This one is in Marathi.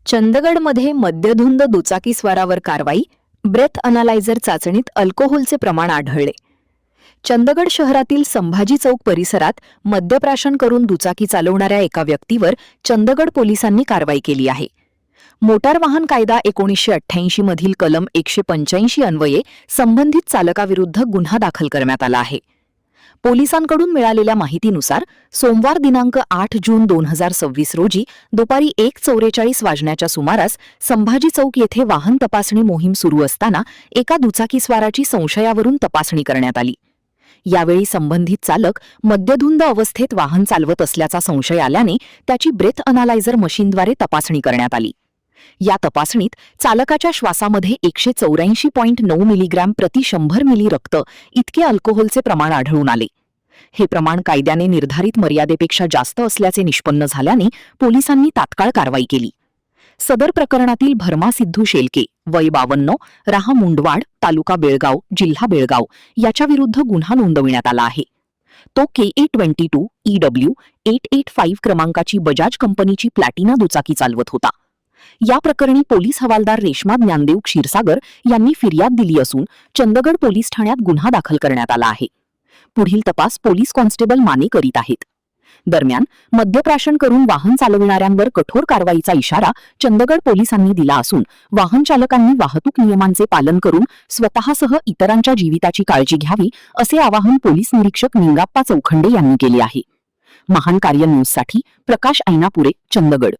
चंदगडमध्ये मद्यधुंद दुचाकीस्वारावर कारवाई, ब्रेथ अनालायझर चाचणीत अल्कोहोलचे प्रमाण आढळले. चंदगड शहरातील संभाजी चौक परिसरात मद्यप्राशन करून दुचाकी चालवणाऱ्या एका व्यक्तीवर चंदगड पोलिसांनी कारवाई केली आहे. मोटार वाहन कायदा 1988 मधील कलम 185 अन्वये संबंधित चालकाविरुद्ध गुन्हा दाखल करण्यात आला आहे. पोलिसांकडून मिळालेल्या माहितीनुसार सोमवार दिनांक 8 जून 2026 रोजी दुपारी 1:44 वाजण्याच्या सुमारास संभाजी चौक येथे वाहन तपासणी मोहीम सुरू असताना एका दुचाकीस्वाराची संशयावरून तपासणी करण्यात आली. यावेळी संबंधित चालक मद्यधुंद अवस्थेत वाहन चालवत असल्याचा संशय आल्याने त्याची ब्रेथ अनालायझर मशीनद्वारे तपासणी करण्यात आली. या तपासणीत चालकाच्या श्वासामध्ये 184.9 मिलीग्रॅम प्रति 100 मिली रक्त इतके अल्कोहोलचे प्रमाण आढळून आले. हे प्रमाण कायद्याने निर्धारित मर्यादेपेक्षा जास्त असल्याचे निष्पन्न झाल्याने पोलिसांनी तात्काळ कारवाई केली. सदर प्रकरणातील भरमा सिद्धू शेलके, वय 52, राहा मुंडवाड, तालुका बेळगाव, जिल्हा बेळगाव याच्या विरुद्ध गुन्हा नोंदविण्यात आला आहे. तो KA22 EW 885 क्रमांकाची बजाज कंपनीची प्लॅटिना दुचाकी चालवत होता. या प्रकरणी पोलीस हवालदार रेश्मा ज्ञानदेव क्षीरसागर यांनी फिर्याद दिली असून चंदगड पोलीस ठाण्यात गुन्हा दाखल करण्यात आला आहे. पुढील तपास पोलीस कॉन्स्टेबल माने करीत आहेत. दरम्यान मद्यप्राशन करून वाहन चालविणाऱ्यांवर कठोर कारवाईचा इशारा चंदगड पोलिसांनी दिला असून वाहन चालकांनी वाहतूक नियमांचे पालन करून स्वतःसह इतरांच्या जीविताची काळजी घ्यावी असे आवाहन पोलीस निरीक्षक निंगाप्पा चौखंडे यांनी केले आहे. महान कार्य न्यूजसाठी प्रकाश ऐनापुरे, चंदगड.